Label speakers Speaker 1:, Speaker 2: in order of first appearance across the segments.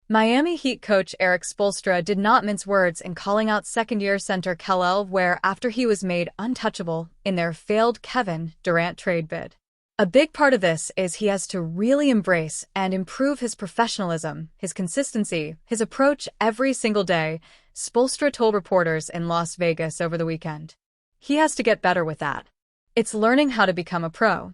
Speaker 1: Miami Heat coach Erik Spoelstra did not mince words in calling out second-year center Ware after he was made untouchable in their failed Kevin Durant trade bid. A big part of this is he has to really embrace and improve his professionalism, his consistency, his approach every single day, Spoelstra told reporters in Las Vegas over the weekend. He has to get better with that. It's learning how to become a pro.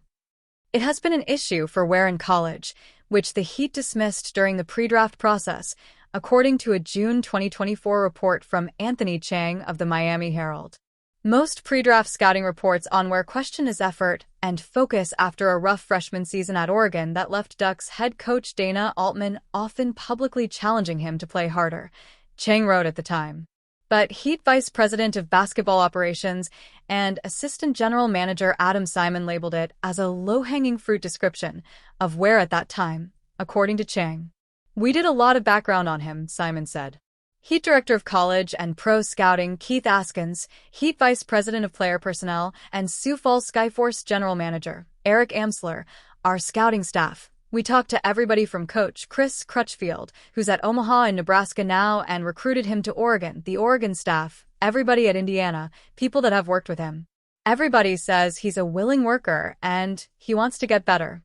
Speaker 1: It has been an issue for Ware in college, which the Heat dismissed during the pre-draft process, according to a June 2024 report from Anthony Chang of the Miami Herald. Most pre-draft scouting reports on Ware question his effort and focus after a rough freshman season at Oregon that left Ducks head coach Dana Altman often publicly challenging him to play harder, Chang wrote at the time. But Heat Vice President of Basketball Operations and Assistant General Manager Adam Simon labeled it as a low-hanging fruit description of Ware at that time, according to Chang. "We did a lot of background on him," Simon said. Heat Director of College and Pro Scouting Keith Askins, Heat Vice President of Player Personnel, and Sioux Falls Skyforce General Manager Eric Amsler, our scouting staff. We talked to everybody from Coach Chris Crutchfield, who's at Omaha in Nebraska now and recruited him to Oregon, the Oregon staff, everybody at Indiana, people that have worked with him. Everybody says he's a willing worker and he wants to get better.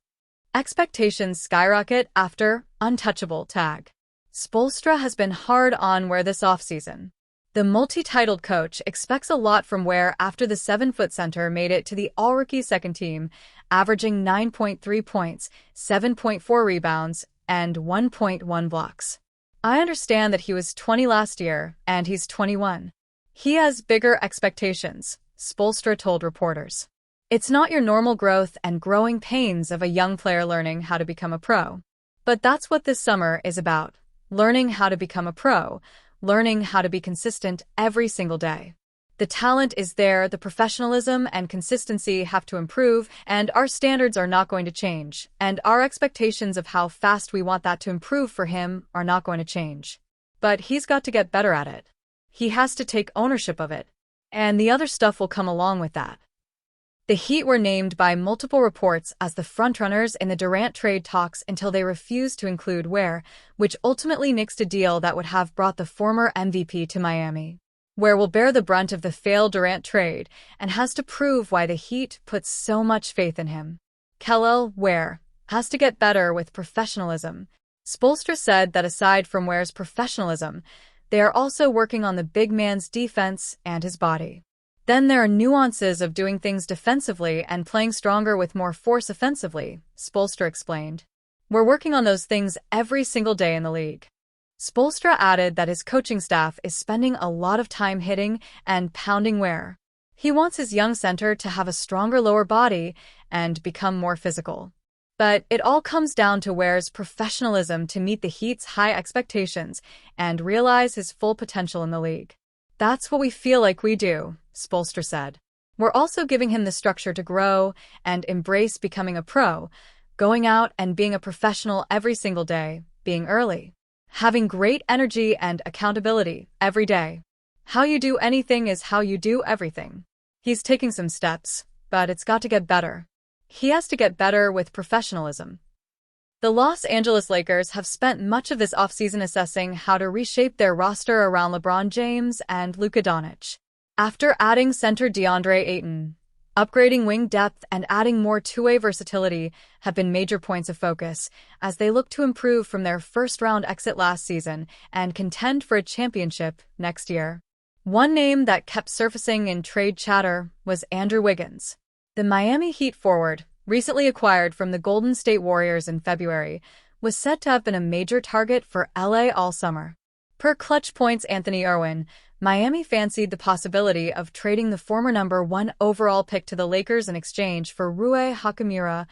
Speaker 1: Expectations skyrocket after untouchable tag. Spoelstra has been hard on Ware this offseason. The multi-titled coach expects a lot from Ware after the 7-foot center made it to the all-rookie second team, averaging 9.3 points, 7.4 rebounds, and 1.1 blocks. "I understand that he was 20 last year, and he's 21. He has bigger expectations," Spoelstra told reporters. "It's not your normal growth and growing pains of a young player learning how to become a pro. But that's what this summer is about. Learning how to become a pro, learning how to be consistent every single day. The talent is there, the professionalism and consistency have to improve, and our standards are not going to change, and our expectations of how fast we want that to improve for him are not going to change. But he's got to get better at it. He has to take ownership of it, and the other stuff will come along with that." The Heat were named by multiple reports as the frontrunners in the Durant trade talks until they refused to include Ware, which ultimately nixed a deal that would have brought the former MVP to Miami. Ware will bear the brunt of the failed Durant trade and has to prove why the Heat put so much faith in him. Ware has to get better with professionalism. Spoelstra said that aside from Ware's professionalism, they are also working on the big man's defense and his body. "Then there are nuances of doing things defensively and playing stronger with more force offensively," Spoelstra explained. "We're working on those things every single day in the league." Spoelstra added that his coaching staff is spending a lot of time hitting and pounding Ware. He wants his young center to have a stronger lower body and become more physical. But it all comes down to Ware's professionalism to meet the Heat's high expectations and realize his full potential in the league. "That's what we feel like we do," Spoelstra said. "We're also giving him the structure to grow and embrace becoming a pro, going out and being a professional every single day, being early, having great energy and accountability every day. How you do anything is how you do everything." He's taking some steps, but it's got to get better. He has to get better with professionalism. The Los Angeles Lakers have spent much of this offseason assessing how to reshape their roster around LeBron James and Luka Doncic. After adding center DeAndre Ayton, upgrading wing depth and adding more two-way versatility have been major points of focus as they look to improve from their first-round exit last season and contend for a championship next year. One name that kept surfacing in trade chatter was Andrew Wiggins. The Miami Heat forward, recently acquired from the Golden State Warriors in February, was said to have been a major target for LA all summer. Per Clutch Point's Anthony Irwin, Miami fancied the possibility of trading the former number 1 overall pick to the Lakers in exchange for Rui Hachimura,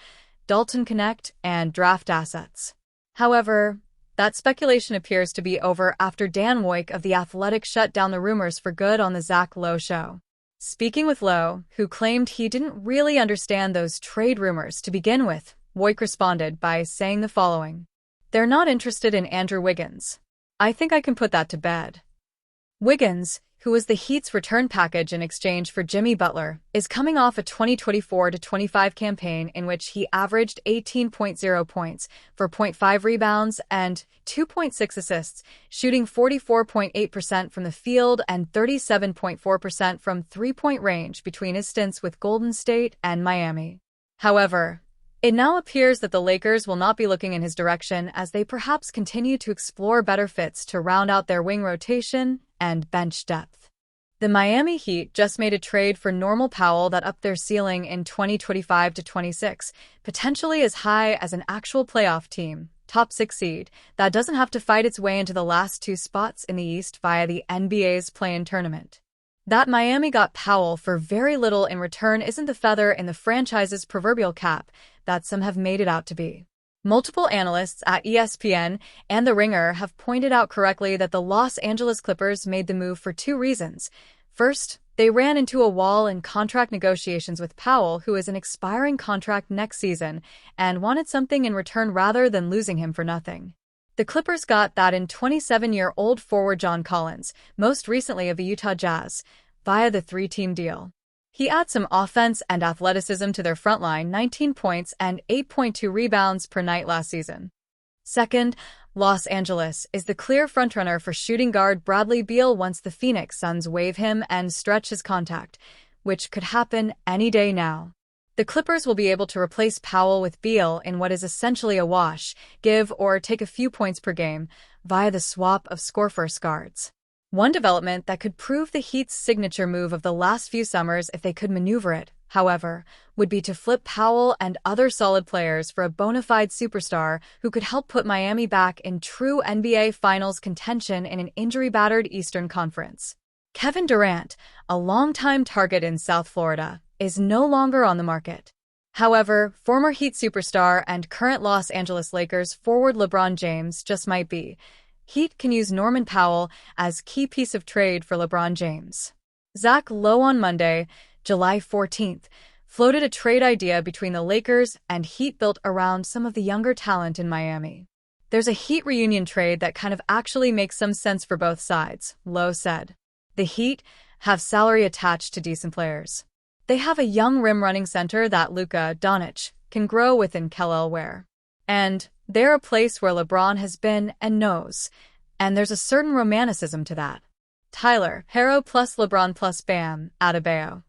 Speaker 1: Dalton Connect, and draft assets. However, that speculation appears to be over after Dan Woik of The Athletic shut down the rumors for good on the Zach Lowe show. Speaking with Lowe, who claimed he didn't really understand those trade rumors to begin with, Woik responded by saying the following: "They're not interested in Andrew Wiggins. I think I can put that to bed." Wiggins, who was the Heat's return package in exchange for Jimmy Butler, is coming off a 2024-25 campaign in which he averaged 18.0 points, 4.5 rebounds, and 2.6 assists, shooting 44.8% from the field and 37.4% from three-point range between his stints with Golden State and Miami. However, it now appears that the Lakers will not be looking in his direction as they perhaps continue to explore better fits to round out their wing rotation and bench depth. The Miami Heat just made a trade for Norman Powell that upped their ceiling in 2025-26, potentially as high as an actual playoff team, top 6 seed, that doesn't have to fight its way into the last 2 spots in the East via the NBA's play-in tournament. That Miami got Powell for very little in return isn't the feather in the franchise's proverbial cap that some have made it out to be. Multiple analysts at ESPN and The Ringer have pointed out correctly that the Los Angeles Clippers made the move for 2 reasons. First, they ran into a wall in contract negotiations with Powell, who is an expiring contract next season, and wanted something in return rather than losing him for nothing. The Clippers got that in 27-year-old forward John Collins, most recently of the Utah Jazz, via the 3-team deal. He adds some offense and athleticism to their front line, 19 points and 8.2 rebounds per night last season. Second, Los Angeles is the clear frontrunner for shooting guard Bradley Beal once the Phoenix Suns waive him and stretch his contract, which could happen any day now. The Clippers will be able to replace Powell with Beal in what is essentially a wash, give or take a few points per game, via the swap of score-first guards. One development that could prove the Heat's signature move of the last few summers if they could maneuver it, however, would be to flip Powell and other solid players for a bona fide superstar who could help put Miami back in true NBA Finals contention in an injury-battered Eastern Conference. Kevin Durant, a longtime target in South Florida, is no longer on the market. However, former Heat superstar and current Los Angeles Lakers forward LeBron James just might be. Heat can use Norman Powell as key piece of trade for LeBron James. Zach Lowe on Monday, July 14th, floated a trade idea between the Lakers and Heat built around some of the younger talent in Miami. There's a Heat reunion trade that kind of actually makes some sense for both sides, Lowe said. The Heat have salary attached to decent players. They have a young rim-running center that Luka Doncic can grow with in Ware. And they're a place where LeBron has been and knows, and there's a certain romanticism to that. Tyler, Herro plus LeBron plus Bam Adebayo.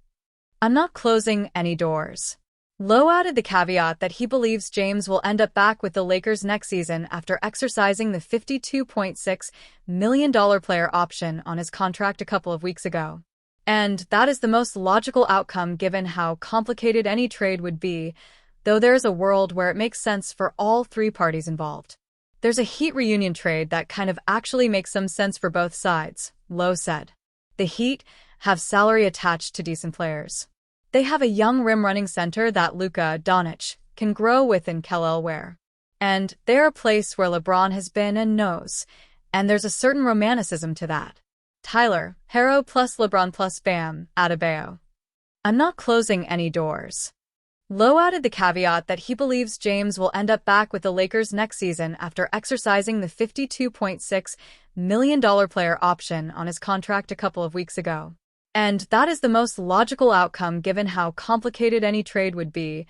Speaker 1: I'm not closing any doors. Lowe added the caveat that he believes James will end up back with the Lakers next season after exercising the $52.6 million player option on his contract a couple of weeks ago. And that is the most logical outcome given how complicated any trade would be, though there is a world where it makes sense for all 3 parties involved. There's a Heat reunion trade that kind of actually makes some sense for both sides, Lowe said. The Heat have salary attached to decent players. They have a young rim-running center that Luka Doncic can grow with in Ware. And they're a place where LeBron has been and knows, and there's a certain romanticism to that. Tyler, Herro plus LeBron plus Bam Adebayo. I'm not closing any doors. Lowe added the caveat that he believes James will end up back with the Lakers next season after exercising the $52.6 million player option on his contract a couple of weeks ago. And that is the most logical outcome given how complicated any trade would be,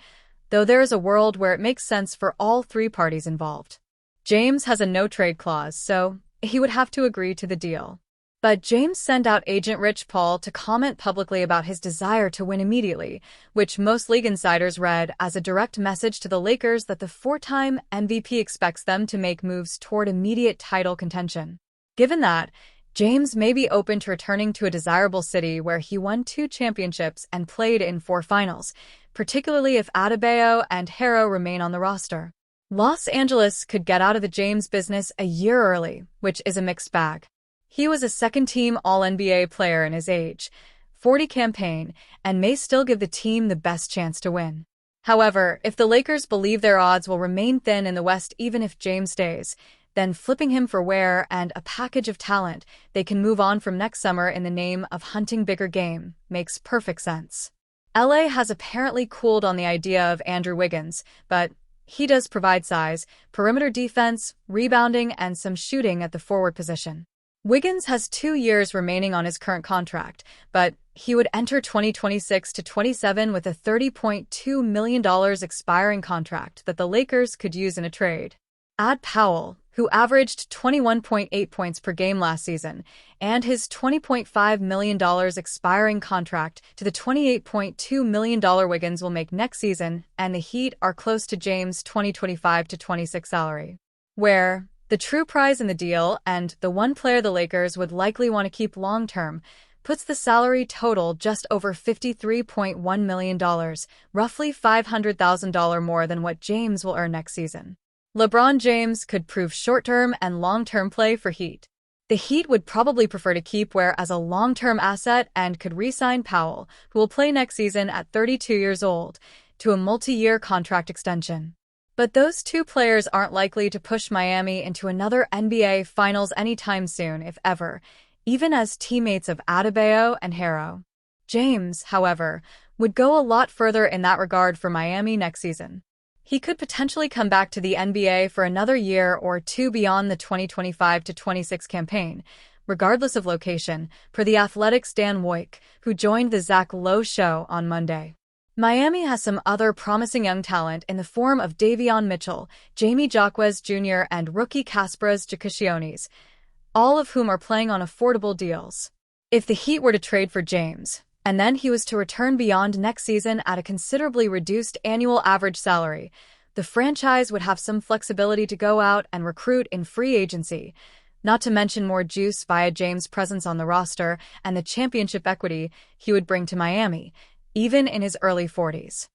Speaker 1: though there is a world where it makes sense for all 3 parties involved. James has a no-trade clause, so he would have to agree to the deal. But James sent out agent Rich Paul to comment publicly about his desire to win immediately, which most league insiders read as a direct message to the Lakers that the 4-time MVP expects them to make moves toward immediate title contention. Given that, James may be open to returning to a desirable city where he won 2 championships and played in 4 finals, particularly if Adebayo and Herro remain on the roster. Los Angeles could get out of the James business a year early, which is a mixed bag. He was a second-team All-NBA player in his age 40 campaign and may still give the team the best chance to win. However, if the Lakers believe their odds will remain thin in the West even if James stays, then flipping him for Ware and a package of talent they can move on from next summer in the name of hunting bigger game makes perfect sense. LA has apparently cooled on the idea of Andrew Wiggins, but he does provide size, perimeter defense, rebounding, and some shooting at the forward position. Wiggins has 2 years remaining on his current contract, but he would enter 2026 to 27 with a $30.2 million expiring contract that the Lakers could use in a trade. Add Powell, who averaged 21.8 points per game last season, and his $20.5 million expiring contract to the $28.2 million Wiggins will make next season, and the Heat are close to James' 2025 to 26 salary. Ware, the true prize in the deal and the one player the Lakers would likely want to keep long-term, puts the salary total just over $53.1 million, roughly $500,000 more than what James will earn next season. LeBron James could prove short-term and long-term play for Heat. The Heat would probably prefer to keep Ware as a long-term asset and could re-sign Powell, who will play next season at 32 years old, to a multi-year contract extension. But those two players aren't likely to push Miami into another NBA Finals anytime soon, if ever, even as teammates of Adebayo and Harrow. James, however, would go a lot further in that regard for Miami next season. He could potentially come back to the NBA for another year or two beyond the 2025 to 26 campaign, regardless of location, per The Athletic's Dan Woik, who joined the Zach Lowe Show on Monday. Miami has some other promising young talent in the form of Davion Mitchell, Jamie Jaquez Jr., and rookie Kasparas Giannis, all of whom are playing on affordable deals. If the Heat were to trade for James, and then he was to return beyond next season at a considerably reduced annual average salary, the franchise would have some flexibility to go out and recruit in free agency, not to mention more juice via James' presence on the roster and the championship equity he would bring to Miami, even in his early 40s.